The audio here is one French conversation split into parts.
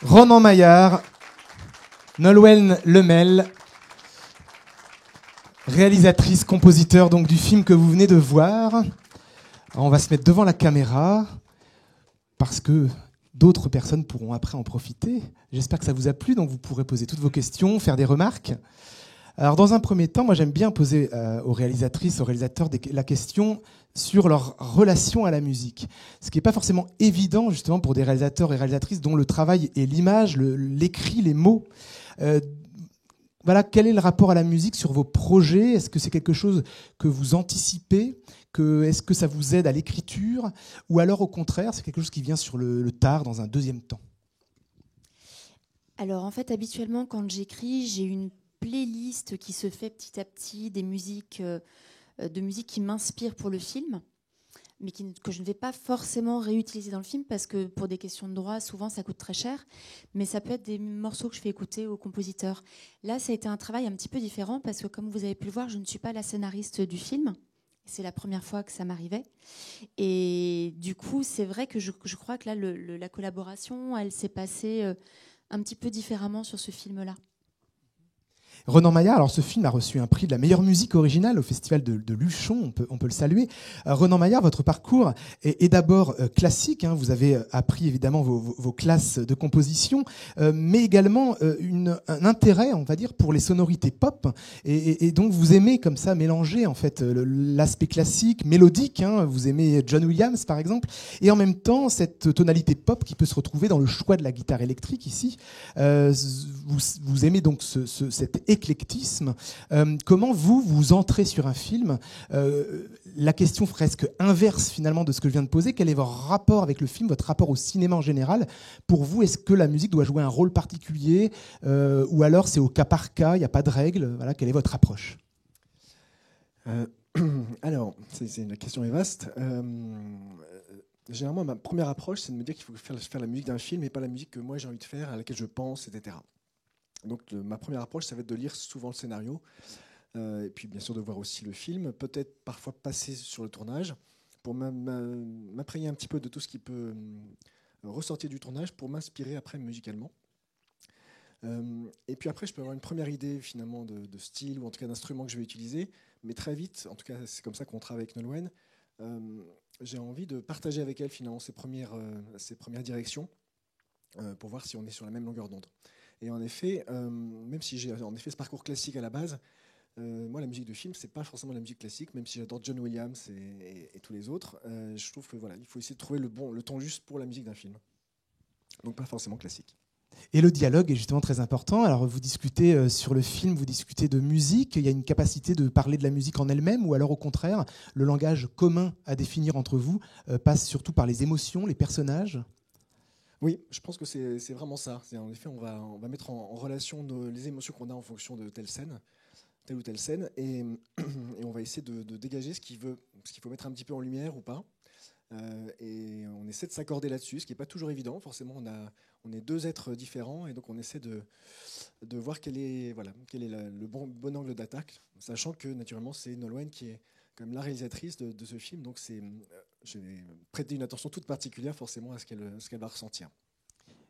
Ronan Maillard, Nolwenn Lemel, réalisatrice, compositeur donc, du film que vous venez de voir. Alors, on va se mettre devant la caméra parce que d'autres personnes pourront après en profiter. J'espère que ça vous a plu, donc vous pourrez poser toutes vos questions, faire des remarques. Alors dans un premier temps, moi j'aime bien poser aux réalisatrices, aux réalisateurs la question sur leur relation à la musique. Ce qui n'est pas forcément évident justement pour des réalisateurs et réalisatrices dont le travail est l'image, l'écrit, les mots. Voilà, quel est le rapport à la musique sur vos projets? Est-ce que c'est quelque chose que vous anticipez? Est-ce que ça vous aide à l'écriture? Ou alors au contraire, c'est quelque chose qui vient sur le tard, dans un deuxième temps? Alors en fait, habituellement, quand j'écris, j'ai une playlist qui se fait petit à petit de musique qui m'inspire pour le film, mais que je ne vais pas forcément réutiliser dans le film parce que pour des questions de droit, souvent ça coûte très cher, mais ça peut être des morceaux que je fais écouter aux compositeurs. Là, ça a été un travail un petit peu différent parce que comme vous avez pu le voir, je ne suis pas la scénariste du film. C'est la première fois que ça m'arrivait. Et du coup, c'est vrai que je crois que là, la collaboration, elle s'est passée un petit peu différemment sur ce film-là. Ronan Maillard, alors ce film a reçu un prix de la meilleure musique originale au festival de Luchon, on peut le saluer. Ronan Maillard, votre parcours est d'abord classique, hein, vous avez appris évidemment vos classes de composition, mais également un intérêt, on va dire, pour les sonorités pop, et donc vous aimez comme ça mélanger en fait l'aspect classique, mélodique, hein, vous aimez John Williams par exemple, et en même temps cette tonalité pop qui peut se retrouver dans le choix de la guitare électrique ici. Vous aimez donc cet éclectisme. Comment vous entrez sur un film? La question presque inverse finalement de ce que je viens de poser, quel est votre rapport avec le film, votre rapport au cinéma en général? Pour vous, est-ce que la musique doit jouer un rôle particulier ou alors c'est au cas par cas, il n'y a pas de règle? Voilà, quelle est votre approche? Alors, la question est vaste. Généralement, ma première approche, c'est de me dire qu'il faut faire la musique d'un film et pas la musique que moi j'ai envie de faire, à laquelle je pense, etc. Donc ma première approche, ça va être de lire souvent le scénario, et puis bien sûr de voir aussi le film, peut-être parfois passer sur le tournage, pour m'imprégner un petit peu de tout ce qui peut ressortir du tournage, pour m'inspirer après musicalement. Et puis après, je peux avoir une première idée finalement de style, ou en tout cas d'instrument que je vais utiliser, mais très vite, en tout cas c'est comme ça qu'on travaille avec Nolwenn, j'ai envie de partager avec elle finalement ses premières directions, pour voir si on est sur la même longueur d'onde. Et en effet, même si j'ai en effet ce parcours classique à la base, moi la musique de film, c'est pas forcément la musique classique, même si j'adore John Williams et tous les autres. Je trouve que voilà, il faut essayer de trouver le ton juste pour la musique d'un film. Donc pas forcément classique. Et le dialogue est justement très important. Alors vous discutez sur le film, vous discutez de musique, il y a une capacité de parler de la musique en elle-même, ou alors au contraire, le langage commun à définir entre vous passe surtout par les émotions, les personnages? Oui, je pense que c'est vraiment ça. En effet, on va mettre en relation les émotions qu'on a en fonction de telle ou telle scène, et on va essayer de dégager ce qu'il faut mettre un petit peu en lumière ou pas. Et on essaie de s'accorder là-dessus, ce qui n'est pas toujours évident. Forcément, on est deux êtres différents, et donc on essaie de voir quel est le bon angle d'attaque, sachant que naturellement, c'est Nolwenn qui est quand même la réalisatrice de ce film, donc je vais prêter une attention toute particulière forcément à ce qu'elle va ressentir.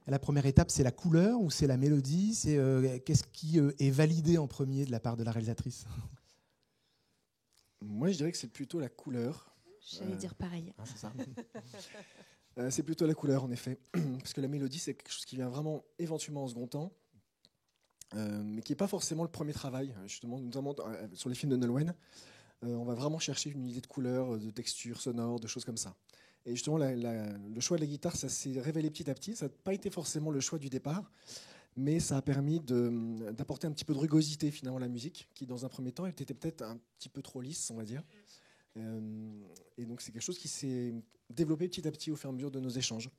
La première étape, c'est la couleur ou c'est la mélodie? Qu'est-ce qui est validé en premier de la part de la réalisatrice? Moi, je dirais que c'est plutôt la couleur. J'allais dire pareil. C'est ça. C'est plutôt la couleur, en effet. Parce que la mélodie, c'est quelque chose qui vient vraiment éventuellement en second temps, mais qui n'est pas forcément le premier travail. Justement, notamment sur les films de Nolwenn, on va vraiment chercher une idée de couleur, de texture sonore, de choses comme ça. Et justement, le choix de la guitare, ça s'est révélé petit à petit. Ça n'a pas été forcément le choix du départ, mais ça a permis d'apporter un petit peu de rugosité finalement à la musique, qui dans un premier temps était peut-être un petit peu trop lisse, on va dire. Et donc c'est quelque chose qui s'est développé petit à petit au fur et à mesure de nos échanges.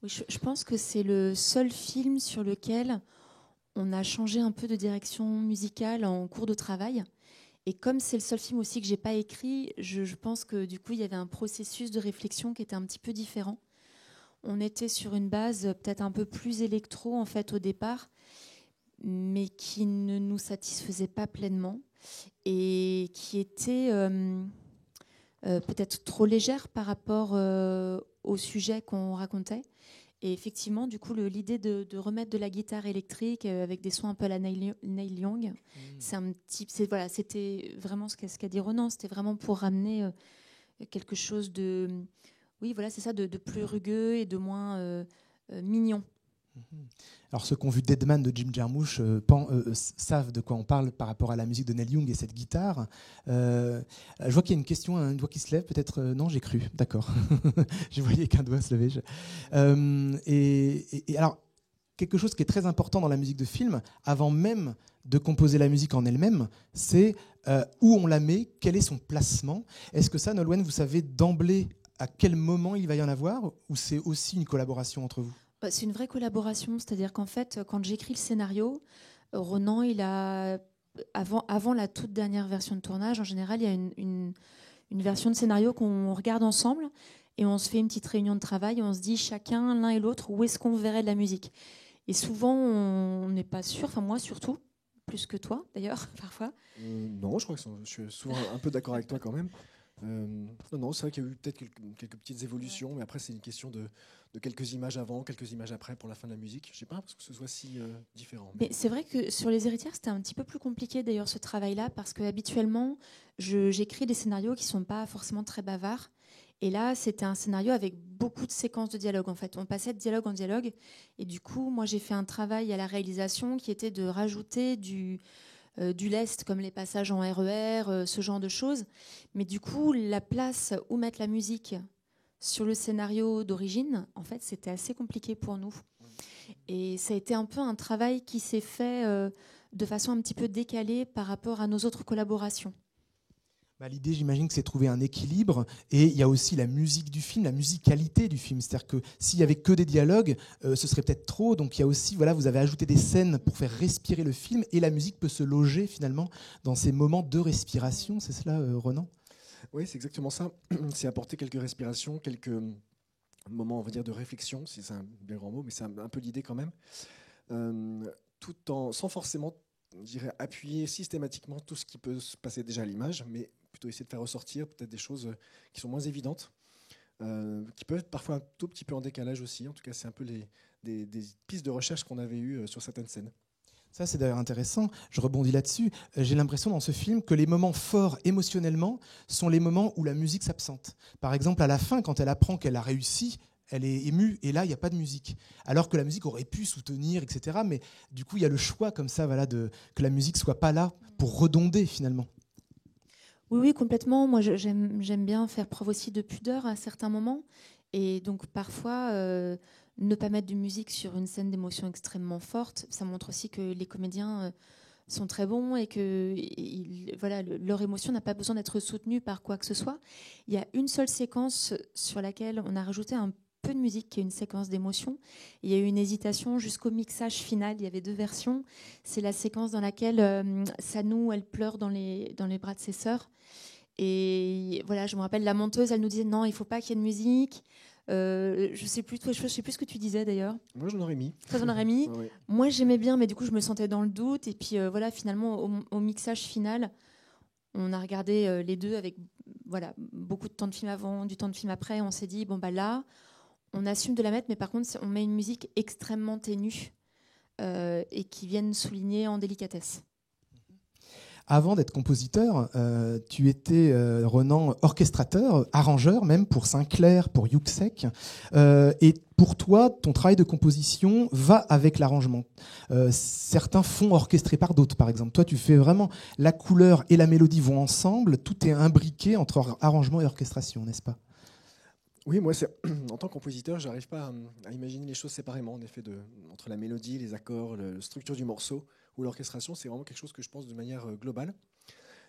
Oui, je pense que c'est le seul film sur lequel on a changé un peu de direction musicale en cours de travail. Et comme c'est le seul film aussi que j'ai pas écrit, je pense que du coup il y avait un processus de réflexion qui était un petit peu différent. On était sur une base peut-être un peu plus électro en fait au départ, mais qui ne nous satisfaisait pas pleinement et qui était peut-être trop légère par rapport au sujet qu'on racontait. Et effectivement, du coup, l'idée de remettre de la guitare électrique avec des sons un peu à la Neil Young, c'était vraiment ce qu'a dit Ronan. C'était vraiment pour ramener quelque chose de, oui, voilà, c'est ça, de plus rugueux et de moins mignon. Alors ceux qui ont vu Deadman de Jim Jarmusch savent de quoi on parle par rapport à la musique de Neil Young et cette guitare. Je vois qu'il y a une question, un doigt qui se lève, peut-être non, j'ai cru, d'accord. Je voyais qu'un doigt se lever. Et alors, quelque chose qui est très important dans la musique de film, avant même de composer la musique en elle-même, c'est où on la met, quel est son placement. Est-ce que ça, Nolwenn, vous savez d'emblée à quel moment il va y en avoir, ou c'est aussi une collaboration entre vous ? C'est une vraie collaboration, c'est-à-dire qu'en fait, quand j'écris le scénario, Ronan, avant la toute dernière version de tournage, en général, il y a une version de scénario qu'on regarde ensemble et on se fait une petite réunion de travail et on se dit chacun, l'un et l'autre, où est-ce qu'on verrait de la musique. Et souvent, on n'est pas sûr, enfin moi surtout, plus que toi d'ailleurs, parfois. Non, je crois que je suis souvent un peu d'accord avec toi quand même. Non, c'est vrai qu'il y a eu peut-être quelques petites évolutions, mais après c'est une question de quelques images avant, quelques images après pour la fin de la musique. Je sais pas parce que ce soit si différent. Mais c'est vrai que sur Les Héritières, c'était un petit peu plus compliqué d'ailleurs ce travail-là, parce que habituellement, j'écris des scénarios qui sont pas forcément très bavards. Et là, c'était un scénario avec beaucoup de séquences de dialogue. En fait, on passait de dialogue en dialogue. Et du coup, moi, j'ai fait un travail à la réalisation qui était de rajouter du lest, comme les passages en RER, ce genre de choses. Mais du coup, la place où mettre la musique sur le scénario d'origine, en fait, c'était assez compliqué pour nous. Et ça a été un peu un travail qui s'est fait de façon un petit peu décalée par rapport à nos autres collaborations. L'idée, j'imagine que c'est trouver un équilibre, et il y a aussi la musique du film, la musicalité du film. C'est-à-dire que s'il y avait que des dialogues, ce serait peut-être trop. Donc il y a aussi, voilà, vous avez ajouté des scènes pour faire respirer le film, et la musique peut se loger finalement dans ces moments de respiration. C'est cela, Ronan ? Oui, c'est exactement ça. C'est apporter quelques respirations, quelques moments, on va dire, de réflexion, si c'est un bien grand mot, mais c'est un peu l'idée quand même, sans forcément, je dirais, appuyer systématiquement tout ce qui peut se passer déjà à l'image, mais plutôt essayer de faire ressortir peut-être des choses qui sont moins évidentes, qui peuvent être parfois un tout petit peu en décalage aussi. En tout cas, c'est un peu des pistes de recherche qu'on avait eues sur certaines scènes. Ça, c'est d'ailleurs intéressant. Je rebondis là-dessus. J'ai l'impression dans ce film que les moments forts émotionnellement sont les moments où la musique s'absente. Par exemple, à la fin, quand elle apprend qu'elle a réussi, elle est émue, et là, il n'y a pas de musique. Alors que la musique aurait pu soutenir, etc. Mais du coup, il y a le choix comme ça, voilà, que la musique ne soit pas là pour redonder finalement. Oui, complètement. Moi, j'aime bien faire preuve aussi de pudeur à certains moments. Et donc, parfois, ne pas mettre de musique sur une scène d'émotion extrêmement forte, ça montre aussi que les comédiens sont très bons et que voilà, leur émotion n'a pas besoin d'être soutenue par quoi que ce soit. Il y a une seule séquence sur laquelle on a rajouté un peu de musique, qui est une séquence d'émotion. Il y a eu une hésitation jusqu'au mixage final. Il y avait deux versions. C'est la séquence dans laquelle Sanou, elle pleure dans les bras de ses sœurs. Et voilà, je me rappelle, la monteuse, elle nous disait non, il ne faut pas qu'il y ait de musique. Je sais plus, toi, je sais plus ce que tu disais d'ailleurs. Moi, j'en aurais mis. Toi, j'en aurais mis. Oui. Moi, j'aimais bien, mais du coup, je me sentais dans le doute. Et puis voilà, finalement, au mixage final, on a regardé les deux avec voilà, beaucoup de temps de film avant, du temps de film après. On s'est dit, bon, bah là, on assume de la mettre, mais par contre, on met une musique extrêmement ténue et qui vienne souligner en délicatesse. Avant d'être compositeur, tu étais, Ronan, orchestrateur, arrangeur même pour Sinclair, pour Yuxek. Et pour toi, ton travail de composition va avec l'arrangement. Certains font orchestrer par d'autres, par exemple. Toi, tu fais vraiment la couleur et la mélodie vont ensemble. Tout est imbriqué entre arrangement et orchestration, n'est-ce pas ? Oui, moi, en tant que compositeur, je n'arrive pas à imaginer les choses séparément. En effet, entre la mélodie, les accords, la structure du morceau ou l'orchestration, c'est vraiment quelque chose que je pense de manière globale.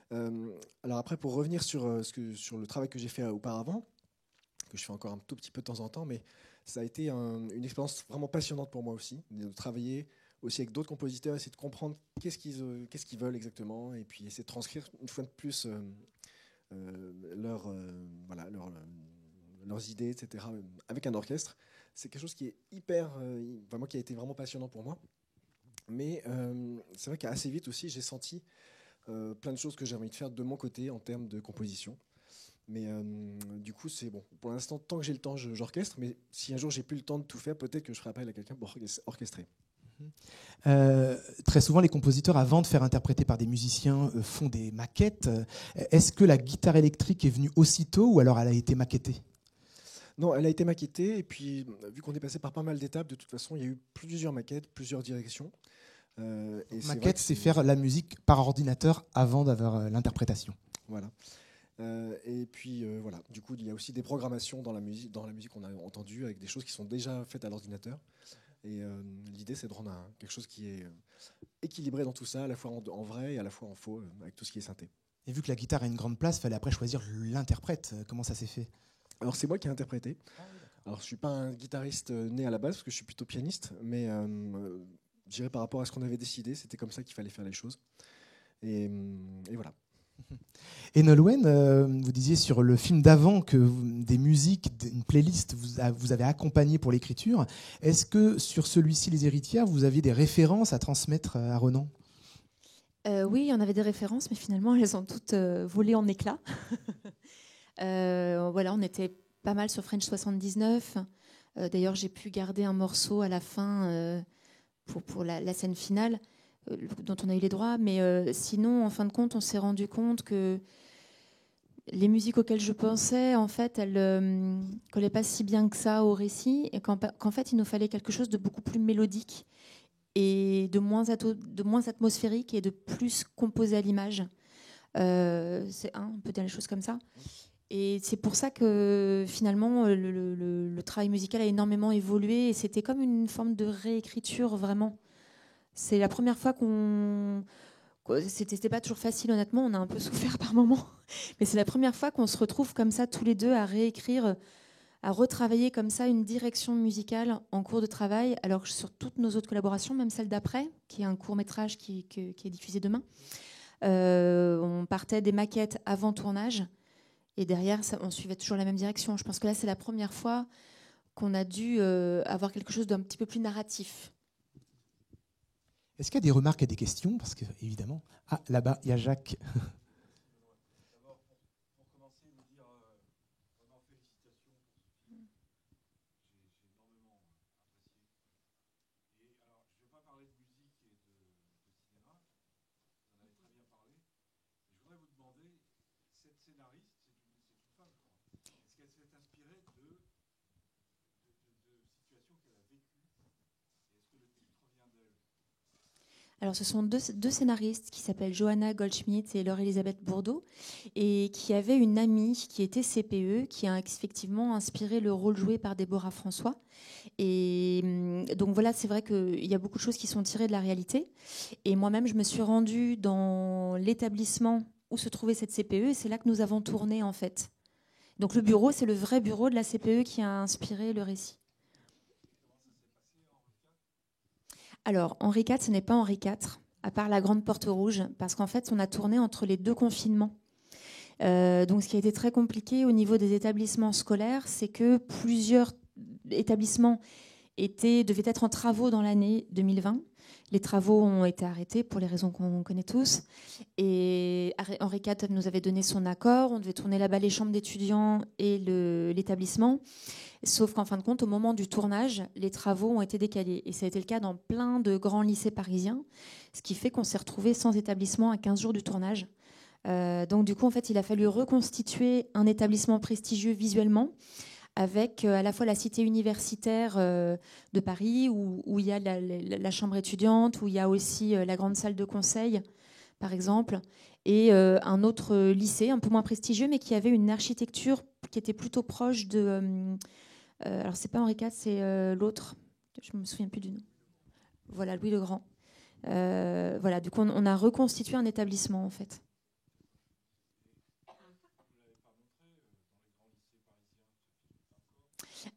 Alors après, pour revenir sur le travail que j'ai fait auparavant, que je fais encore un tout petit peu de temps en temps, mais ça a été une expérience vraiment passionnante pour moi aussi, de travailler aussi avec d'autres compositeurs, essayer de comprendre qu'est-ce qu'ils veulent exactement, et puis essayer de transcrire une fois de plus leurs idées, etc., avec un orchestre. C'est quelque chose qui est qui a été vraiment passionnant pour moi. Mais c'est vrai qu'assez vite aussi, j'ai senti plein de choses que j'ai envie de faire de mon côté en termes de composition. Mais du coup, c'est bon. Pour l'instant, tant que j'ai le temps, j'orchestre. Mais si un jour j'ai plus le temps de tout faire, peut-être que je ferai appel à quelqu'un pour orchestrer. Très souvent, les compositeurs, avant de faire interpréter par des musiciens, font des maquettes. Est-ce que la guitare électrique est venue aussitôt ou alors elle a été maquettée ? Non, elle a été maquettée. Et puis, vu qu'on est passé par pas mal d'étapes, de toute façon, il y a eu plusieurs maquettes, plusieurs directions. Maquette, c'est faire la musique par ordinateur avant d'avoir l'interprétation. Voilà. Et puis voilà. Du coup, il y a aussi des programmations dans la musique qu'on a entendue avec des choses qui sont déjà faites à l'ordinateur. Et l'idée, c'est de rendre quelque chose qui est équilibré dans tout ça, à la fois en vrai et à la fois en faux, avec tout ce qui est synthé. Et vu que la guitare a une grande place, il fallait après choisir l'interprète. Comment ça s'est fait ? Alors, c'est moi qui ai interprété. Alors, je ne suis pas un guitariste né à la base, parce que je suis plutôt pianiste, mais je dirais par rapport à ce qu'on avait décidé, c'était comme ça qu'il fallait faire les choses. Et voilà. Et Nolwenn, vous disiez sur le film d'avant que des musiques, une playlist, vous avez accompagné pour l'écriture. Est-ce que sur celui-ci, Les Héritières, vous aviez des références à transmettre à Renan ? Oui, il y en avait des références, mais finalement, elles ont toutes volé en éclats. Voilà, on était pas mal sur French 79. D'ailleurs, j'ai pu garder un morceau à la fin pour la scène finale, dont on a eu les droits. Mais sinon, en fin de compte, on s'est rendu compte que les musiques auxquelles je pensais, en fait, elles collaient pas si bien que ça au récit, et qu'en fait, il nous fallait quelque chose de beaucoup plus mélodique et de moins atmosphérique et de plus composé à l'image. On peut dire les choses comme ça. Et c'est pour ça que finalement le travail musical a énormément évolué et c'était comme une forme de réécriture vraiment. C'est la première fois c'était pas toujours facile, honnêtement, on a un peu souffert par moments, mais c'est la première fois qu'on se retrouve comme ça tous les deux à réécrire, à retravailler comme ça une direction musicale en cours de travail, alors que sur toutes nos autres collaborations, même celle d'après, qui est un court-métrage qui est diffusé demain, on partait des maquettes avant tournage et derrière, on suivait toujours la même direction. Je pense que là, c'est la première fois qu'on a dû avoir quelque chose d'un petit peu plus narratif. Est-ce qu'il y a des remarques et des questions ? Parce que, évidemment... Ah, là-bas, il y a Jacques. D'abord, pour commencer, vous dire vraiment félicitations pour ce film. J'ai énormément apprécié. Et alors, je ne vais pas parler de musique et de cinéma, vous en avez très bien parlé. Mais je voudrais vous demander, cette scénariste, c'est une femme, je crois. Est-ce qu'elle s'est inspirée de situations qu'elle a vécues ? Et est-ce que le titre vient d'elle ? Alors, ce sont deux scénaristes qui s'appellent Johanna Goldschmidt et Laure-Elisabeth Bourdeau et qui avaient une amie qui était CPE, qui a effectivement inspiré le rôle joué par Déborah François. Et donc voilà, c'est vrai qu'il y a beaucoup de choses qui sont tirées de la réalité. Et moi-même, je me suis rendue dans l'établissement où se trouvait cette CPE et c'est là que nous avons tourné en fait. Donc le bureau, c'est le vrai bureau de la CPE qui a inspiré le récit. Alors, Henri IV, ce n'est pas Henri IV, à part la Grande Porte Rouge, parce qu'en fait, on a tourné entre les deux confinements. Donc, ce qui a été très compliqué au niveau des établissements scolaires, c'est que plusieurs établissements devaient être en travaux dans l'année 2020. Les travaux ont été arrêtés pour les raisons qu'on connaît tous. Et Henri IV nous avait donné son accord. On devait tourner là-bas les chambres d'étudiants et l'établissement. Sauf qu'en fin de compte, au moment du tournage, les travaux ont été décalés. Et ça a été le cas dans plein de grands lycées parisiens, ce qui fait qu'on s'est retrouvé sans établissement à 15 jours du tournage. Donc du coup, en fait, il a fallu reconstituer un établissement prestigieux visuellement, avec à la fois la cité universitaire de Paris, où il y a la chambre étudiante, où il y a aussi la grande salle de conseil, par exemple, et un autre lycée un peu moins prestigieux, mais qui avait une architecture qui était plutôt proche de... alors, c'est pas Henri IV, c'est l'autre. Je me souviens plus du nom. Voilà, Louis le Grand. Voilà, du coup, on a reconstitué un établissement, en fait.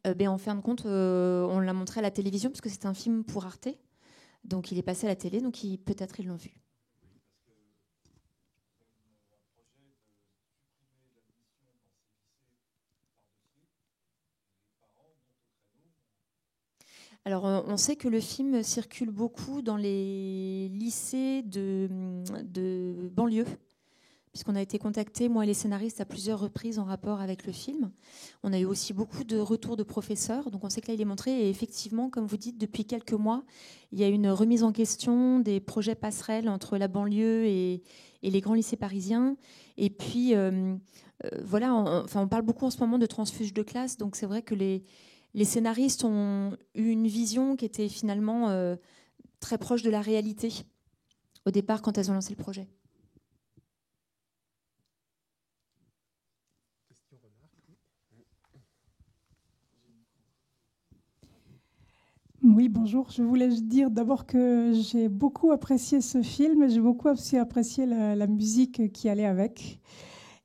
En fin de compte, on l'a montré à la télévision, parce que c'était un film pour Arte. Donc, il est passé à la télé, donc peut-être ils l'ont vu. Alors, on sait que le film circule beaucoup dans les lycées de banlieue, puisqu'on a été contactés, moi et les scénaristes, à plusieurs reprises en rapport avec le film. On a eu aussi beaucoup de retours de professeurs, donc on sait que là, il est montré. Et effectivement, comme vous dites, depuis quelques mois, il y a une remise en question des projets passerelles entre la banlieue et les grands lycées parisiens. Et puis, voilà, on parle beaucoup en ce moment de transfuge de classe, donc c'est vrai que les scénaristes ont eu une vision qui était finalement très proche de la réalité au départ quand elles ont lancé le projet. Oui, bonjour. Je voulais dire d'abord que j'ai beaucoup apprécié ce film. J'ai beaucoup aussi apprécié la musique qui allait avec.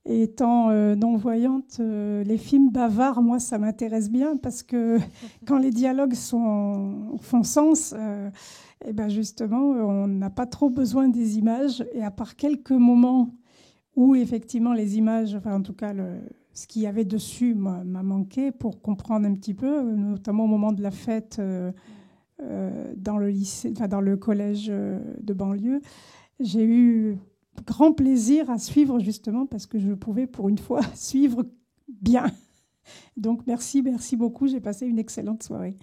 Et étant non-voyante, les films bavards, moi, ça m'intéresse bien parce que quand les dialogues font sens, et ben justement, on n'a pas trop besoin des images. Et à part quelques moments où, effectivement, les images, enfin, en tout cas, ce qu'il y avait dessus m'a manqué pour comprendre un petit peu, notamment au moment de la fête dans le lycée, enfin, dans le collège de banlieue. J'ai eu grand plaisir à suivre justement parce que je pouvais pour une fois suivre bien. Donc merci beaucoup, j'ai passé une excellente soirée.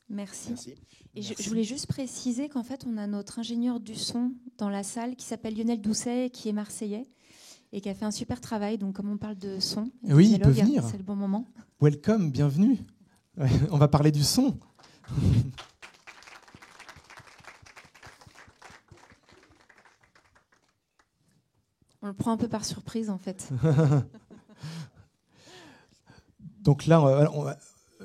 Merci. Merci. Et Merci. je voulais juste préciser qu'en fait, on a notre ingénieur du son dans la salle qui s'appelle Lionel Doucet, qui est marseillais et qui a fait un super travail. Donc, comme on parle de son, et de Oui, il peut dialogue, venir. c'est le bon moment. Welcome, bienvenue. Ouais, on va parler du son. On le prend un peu par surprise, en fait. Donc là,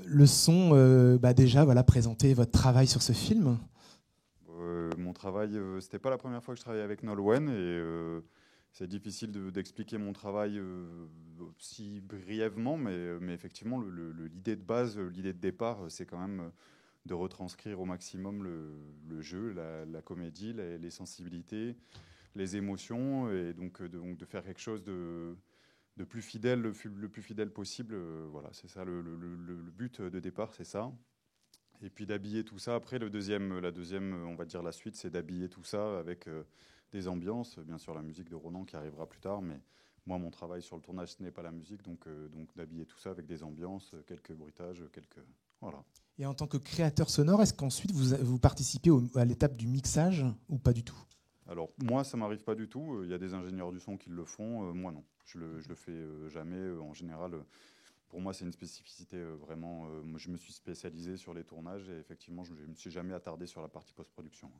le son, déjà, voilà, présenter votre travail sur ce film. Mon travail, c'était pas la première fois que je travaillais avec Nolwenn et c'est difficile d'expliquer mon travail si brièvement, mais effectivement, l'idée de base, l'idée de départ, c'est quand même de retranscrire au maximum le jeu, la comédie, les sensibilités, les émotions, et donc de faire quelque chose de plus fidèle, le plus fidèle possible. Voilà, c'est ça le but de départ, c'est ça. Et puis d'habiller tout ça. Après, la deuxième, on va dire la suite, c'est d'habiller tout ça avec des ambiances. Bien sûr, la musique de Ronan qui arrivera plus tard, mais moi, mon travail sur le tournage, ce n'est pas la musique, donc d'habiller tout ça avec des ambiances, quelques bruitages, voilà. Et en tant que créateur sonore, est-ce qu'ensuite vous participez à l'étape du mixage ou pas du tout ? Alors, moi, ça ne m'arrive pas du tout. Il y a des ingénieurs du son qui le font. Moi, non. Je le fais jamais. En général, pour moi, c'est une spécificité vraiment. Moi, je me suis spécialisé sur les tournages et effectivement, je ne me suis jamais attardé sur la partie post-production.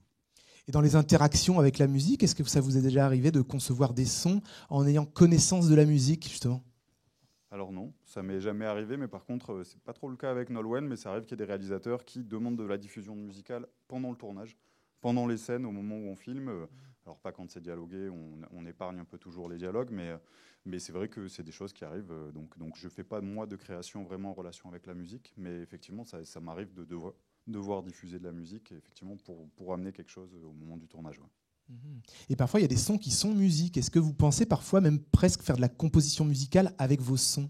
Et dans les interactions avec la musique, est-ce que ça vous est déjà arrivé de concevoir des sons en ayant connaissance de la musique, justement ? Alors non, ça m'est jamais arrivé, mais par contre, c'est pas trop le cas avec Nolwenn, mais ça arrive qu'il y ait des réalisateurs qui demandent de la diffusion musicale pendant le tournage, pendant les scènes, au moment où on filme. Alors pas quand c'est dialogué, on épargne un peu toujours les dialogues, mais c'est vrai que c'est des choses qui arrivent. Donc je fais pas moi de création vraiment en relation avec la musique, mais effectivement ça m'arrive de devoir diffuser de la musique, et effectivement pour amener quelque chose au moment du tournage. Ouais. Et parfois, il y a des sons qui sont musique. Est-ce que vous pensez parfois même presque faire de la composition musicale avec vos sons ?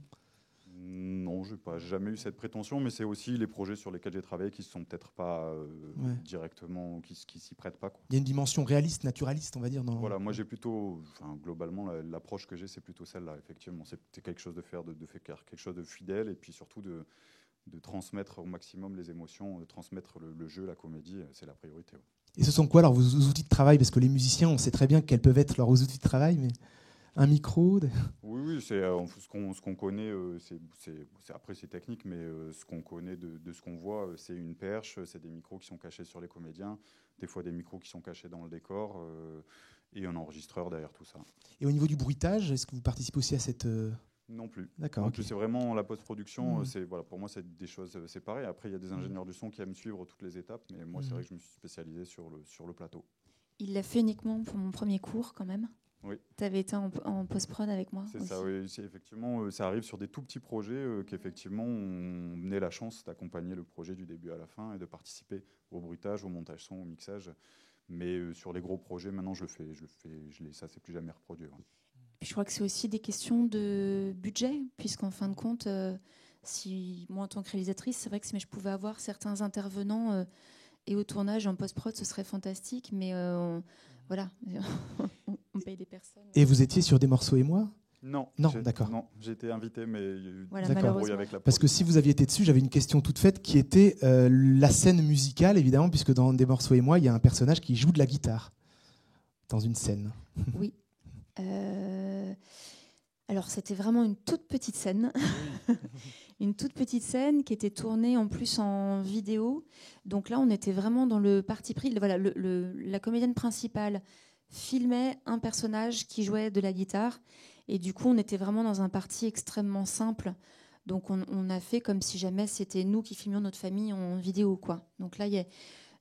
Non, je n'ai jamais eu cette prétention, mais c'est aussi les projets sur lesquels j'ai travaillé qui ne sont peut-être pas directement, qui s'y prêtent pas. Quoi. Il y a une dimension réaliste, naturaliste, on va dire. Voilà, moi j'ai plutôt, globalement, l'approche que j'ai, c'est plutôt celle-là. Effectivement, c'est quelque chose de faire quelque chose de fidèle, et puis surtout de transmettre au maximum les émotions, de transmettre le jeu, la comédie, c'est la priorité. Ouais. Et ce sont quoi alors vos outils de travail ? Parce que les musiciens, on sait très bien quels peuvent être leurs outils de travail, mais un micro Oui, c'est ce qu'on connaît, après c'est technique, mais ce qu'on connaît de ce qu'on voit, c'est une perche, c'est des micros qui sont cachés sur les comédiens, des fois des micros qui sont cachés dans le décor, et un enregistreur derrière tout ça. Et au niveau du bruitage, est-ce que vous participez aussi à cette... Non plus. D'accord. Okay. C'est vraiment la post-production. Pour moi, c'est des choses séparées. Après, il y a des ingénieurs du son qui aiment suivre toutes les étapes, mais moi, c'est vrai que je me suis spécialisé sur le plateau. Il l'a fait uniquement pour mon premier cours, quand même. Oui. Tu avais été en post-prod avec moi. C'est aussi. ça, oui. Effectivement, ça arrive sur des tout petits projets qu'effectivement, on ait la chance d'accompagner le projet du début à la fin et de participer au bruitage, au montage son, au mixage. Mais sur les gros projets, maintenant, ça, c'est plus jamais reproduit. Ouais. Je crois que c'est aussi des questions de budget, puisqu'en fin de compte, si moi en tant que réalisatrice, c'est vrai que si je pouvais avoir certains intervenants et au tournage en post-prod, ce serait fantastique, mais Voilà, on paye des personnes. Et vous étiez sur Des morceaux et moi? Non, d'accord. Non, j'ai été invité, mais il y a eu Voilà, des D'accord. embrouilles avec la Parce que si vous aviez été dessus, j'avais une question toute faite qui était la scène musicale, évidemment, puisque dans Des morceaux et moi, il y a un personnage qui joue de la guitare dans une scène. Oui. Alors, c'était vraiment une toute petite scène. Une toute petite scène qui était tournée en plus en vidéo. Donc là, on était vraiment dans le parti pris. Voilà, la comédienne principale filmait un personnage qui jouait de la guitare. Et du coup, on était vraiment dans un parti extrêmement simple. Donc, on a fait comme si jamais c'était nous qui filmions notre famille en vidéo, quoi. Donc là,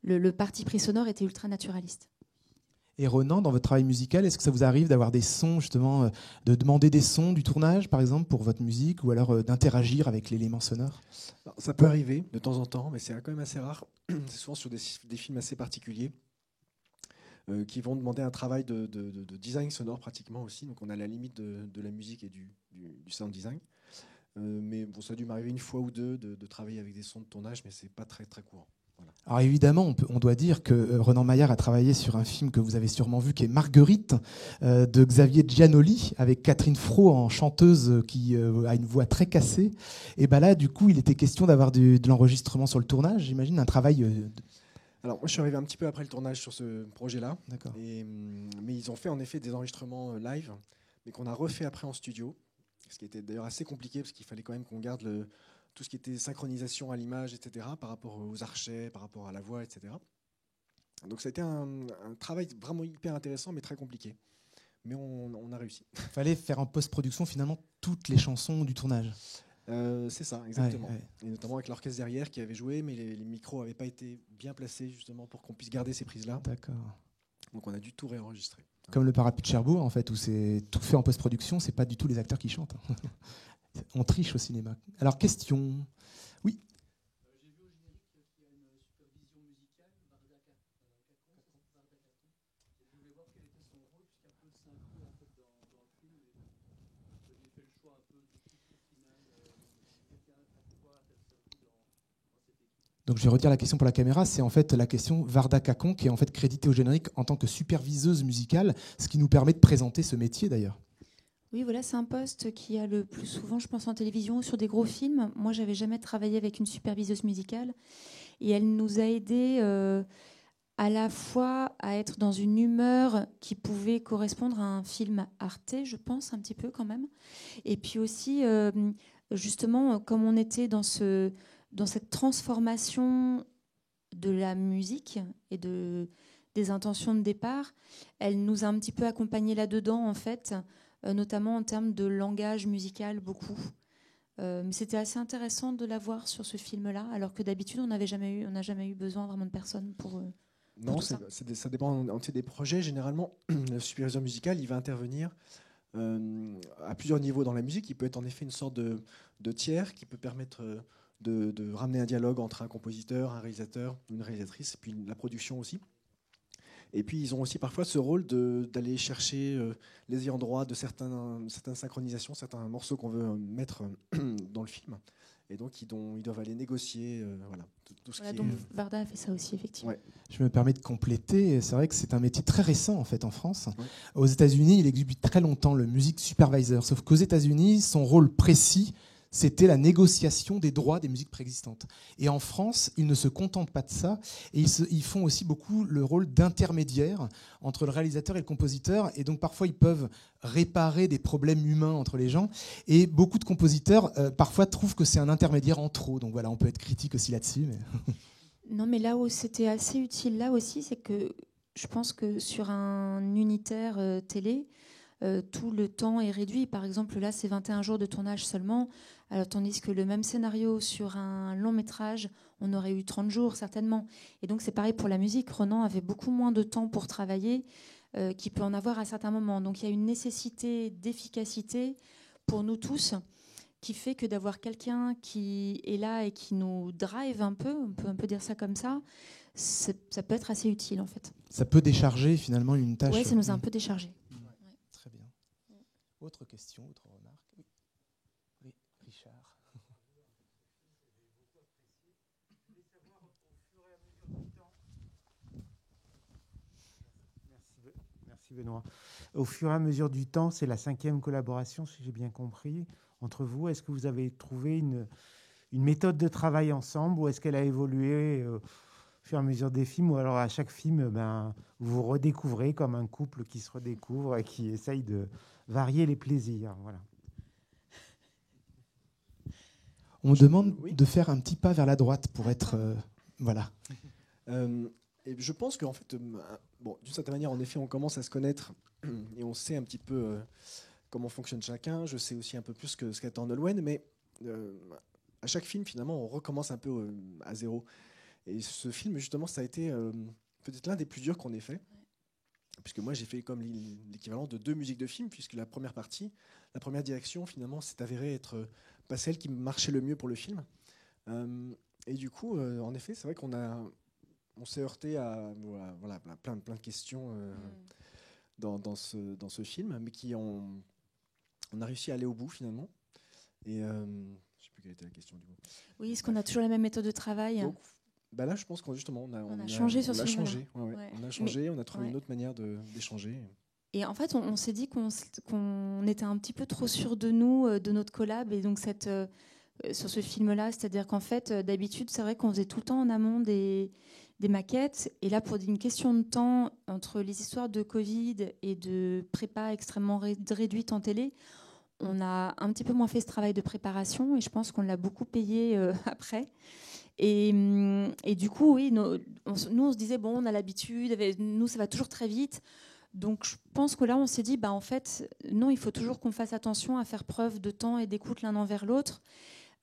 le parti pris sonore était ultra naturaliste. Et Ronan, dans votre travail musical, est-ce que ça vous arrive d'avoir des sons, justement, de demander des sons du tournage, par exemple, pour votre musique, ou alors d'interagir avec l'élément sonore? Alors, ça peut arriver de temps en temps, mais c'est quand même assez rare. C'est souvent sur des films assez particuliers qui vont demander un travail de design sonore pratiquement aussi. Donc on a la limite de la musique et du sound design. Mais bon, ça a dû m'arriver une fois ou deux de travailler avec des sons de tournage, mais c'est pas très très courant. Voilà. Alors évidemment, on doit dire que Ronan Maillard a travaillé sur un film que vous avez sûrement vu, qui est Marguerite, de Xavier Giannoli, avec Catherine Fro en chanteuse qui a une voix très cassée. Et ben là, du coup, il était question d'avoir de l'enregistrement sur le tournage, j'imagine, un travail... Alors moi, je suis arrivé un petit peu après le tournage sur ce projet-là. D'accord. Mais ils ont fait en effet des enregistrements live, mais qu'on a refait après en studio, ce qui était d'ailleurs assez compliqué, parce qu'il fallait quand même qu'on garde tout ce qui était synchronisation à l'image, etc., par rapport aux archets, par rapport à la voix, etc. Donc ça a été un travail vraiment hyper intéressant, mais très compliqué. Mais on a réussi. Il fallait faire en post-production, finalement, toutes les chansons du tournage. C'est ça, exactement. Ouais. Et notamment avec l'orchestre derrière qui avait joué, mais les micros n'avaient pas été bien placés justement pour qu'on puisse garder ces prises-là. D'accord. Donc on a dû tout réenregistrer. Comme le Parapluie de Cherbourg, en fait, où c'est tout fait en post-production, c'est pas du tout les acteurs qui chantent. On triche au cinéma. Alors, question. Oui. J'ai vu au générique qu'il y a une supervision musicale, Varda Cacon. Je voulais voir quel était son rôle, puisqu'un peu c'est inclus en fait, dans le film. Et vous aviez fait le choix un peu du titre final. Quelqu'un à quoi a-t-elle servi dans cette équipe? Donc je vais redire la question pour la caméra, c'est en fait la question Varda Cacon qui est en fait créditée au générique en tant que superviseuse musicale, ce qui nous permet de présenter ce métier d'ailleurs. Oui, voilà, c'est un poste qui a le plus souvent, je pense, en télévision ou sur des gros films. Moi, j'avais jamais travaillé avec une superviseuse musicale et elle nous a aidés à la fois à être dans une humeur qui pouvait correspondre à un film Arte, je pense, un petit peu quand même. Et puis aussi, justement, comme on était dans cette transformation de la musique et des intentions de départ, elle nous a un petit peu accompagnés là-dedans, en fait, notamment en termes de langage musical, beaucoup. Mais c'était assez intéressant de la voir sur ce film-là, alors que d'habitude, on n'a jamais eu besoin vraiment de personne pour... Non, tout ça. ça dépend des projets. Généralement, le superviseur musical, il va intervenir à plusieurs niveaux dans la musique. Il peut être en effet une sorte de tiers qui peut permettre de ramener un dialogue entre un compositeur, un réalisateur, une réalisatrice, et puis la production aussi. Et puis ils ont aussi parfois ce rôle d'aller chercher les ayants droit de certaines synchronisations, certains morceaux qu'on veut mettre dans le film. Et donc ils doivent aller négocier voilà, tout ce Voilà, qui donc est... Varda a fait ça aussi, effectivement. Ouais. Je me permets de compléter, c'est vrai que c'est un métier très récent en fait en France. Ouais. Aux États-Unis, il existe depuis très longtemps le music supervisor, sauf qu'aux États-Unis, son rôle précis, c'était la négociation des droits des musiques préexistantes. Et en France, ils ne se contentent pas de ça, et ils font aussi beaucoup le rôle d'intermédiaire entre le réalisateur et le compositeur, et donc parfois ils peuvent réparer des problèmes humains entre les gens, et beaucoup de compositeurs parfois trouvent que c'est un intermédiaire en trop, donc voilà, on peut être critique aussi là-dessus. Mais... Non, mais là où c'était assez utile, là aussi, c'est que je pense que sur un unitaire télé, tout le temps est réduit. Par exemple, là, c'est 21 jours de tournage seulement, alors, tandis que le même scénario sur un long métrage, on aurait eu 30 jours certainement. Et donc, c'est pareil pour la musique. Ronan avait beaucoup moins de temps pour travailler qu'il peut en avoir à certains moments. Donc, il y a une nécessité d'efficacité pour nous tous qui fait que d'avoir quelqu'un qui est là et qui nous drive un peu, on peut un peu dire ça comme ça peut être assez utile en fait. Ça peut décharger finalement une tâche. Oui, ça nous a un peu déchargé. Très bien. Autre question, autre remarque? Oui, Richard. Merci Benoît. Au fur et à mesure du temps, c'est la 5e collaboration, si j'ai bien compris, entre vous. Est-ce que vous avez trouvé une méthode de travail ensemble ou est-ce qu'elle a évolué au fur et à mesure des films ou alors à chaque film, vous vous redécouvrez comme un couple qui se redécouvre et qui essaye de varier les plaisirs. Voilà. On demande de faire un petit pas vers la droite pour être... voilà. Et je pense qu'en fait, d'une certaine manière, en effet, on commence à se connaître et on sait un petit peu comment fonctionne chacun. Je sais aussi un peu plus ce qu'attend Nolwenn, mais à chaque film, finalement, on recommence un peu à zéro. Et ce film, justement, ça a été peut-être l'un des plus durs qu'on ait fait, puisque moi, j'ai fait comme l'équivalent de 2 musiques de film, puisque la première partie, la première direction, finalement, s'est avérée être pas celle qui marchait le mieux pour le film. Et du coup, en effet, c'est vrai on s'est heurté à plein de questions dans ce film, mais on a réussi à aller au bout finalement. Et je ne sais plus quelle était la question du coup. Oui, est-ce qu'on a toujours la même méthode de travail? Donc, là, je pense qu'on justement on a changé sur ce film. Ouais. On a changé, on a trouvé une autre manière d'échanger. Et en fait, on s'est dit qu'on était un petit peu trop sûr de nous, de notre collab, et donc sur ce film-là, c'est-à-dire qu'en fait, d'habitude, c'est vrai qu'on faisait tout le temps en amont des maquettes, et là, pour une question de temps, entre les histoires de Covid et de prépa extrêmement réduite en télé, on a un petit peu moins fait ce travail de préparation, et je pense qu'on l'a beaucoup payé après. Et du coup, oui, nous, on se disait, bon, on a l'habitude, nous, ça va toujours très vite. Donc, je pense que là, on s'est dit, en fait, non, il faut toujours qu'on fasse attention à faire preuve de temps et d'écoute l'un envers l'autre.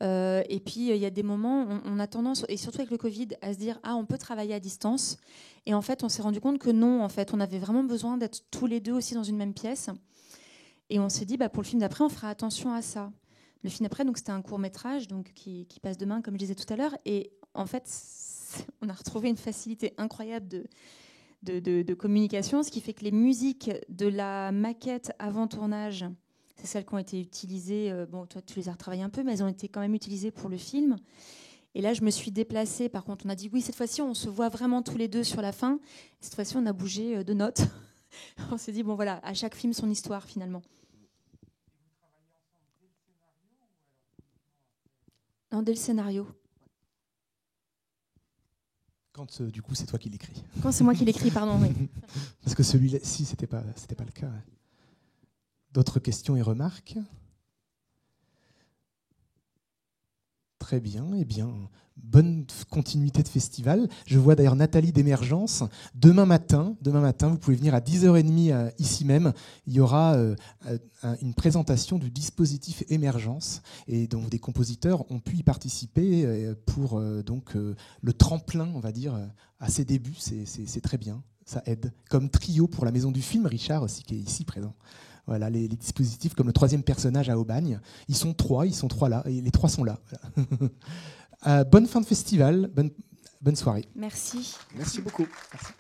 Et puis, il y a des moments, on a tendance, et surtout avec le Covid, à se dire, on peut travailler à distance. Et en fait, on s'est rendu compte que non, en fait, on avait vraiment besoin d'être tous les deux aussi dans une même pièce. Et on s'est dit, pour le film d'après, on fera attention à ça. Le film d'après, donc, c'était un court-métrage donc, qui passe demain, comme je disais tout à l'heure. Et en fait, on a retrouvé une facilité incroyable de communication, ce qui fait que les musiques de la maquette avant tournage, c'est celles qui ont été utilisées, toi tu les as retravaillées un peu, mais elles ont été quand même utilisées pour le film. Et là je me suis déplacée, par contre on a dit oui, cette fois-ci on se voit vraiment tous les deux sur la fin. Cette fois-ci on a bougé de notes. On s'est dit à chaque film son histoire finalement. Non, dès le scénario. Quand du coup c'est toi qui l'écris. Quand c'est moi qui l'écris, pardon, oui. Parce que celui-là-ci, c'était pas le cas. D'autres questions et remarques? Très bien, bonne continuité de festival. Je vois d'ailleurs Nathalie d'Émergence. Demain matin, vous pouvez venir à 10h30 ici même. Il y aura une présentation du dispositif Émergence et dont des compositeurs ont pu y participer pour le tremplin, on va dire, à ses débuts. C'est très bien, ça aide. Comme trio pour la Maison du Film, Richard aussi qui est ici présent. Voilà, les dispositifs comme le 3e personnage à Aubagne. Ils sont trois là, et les 3 sont là. Voilà. Bonne fin de festival, bonne soirée. Merci. Merci beaucoup. Merci.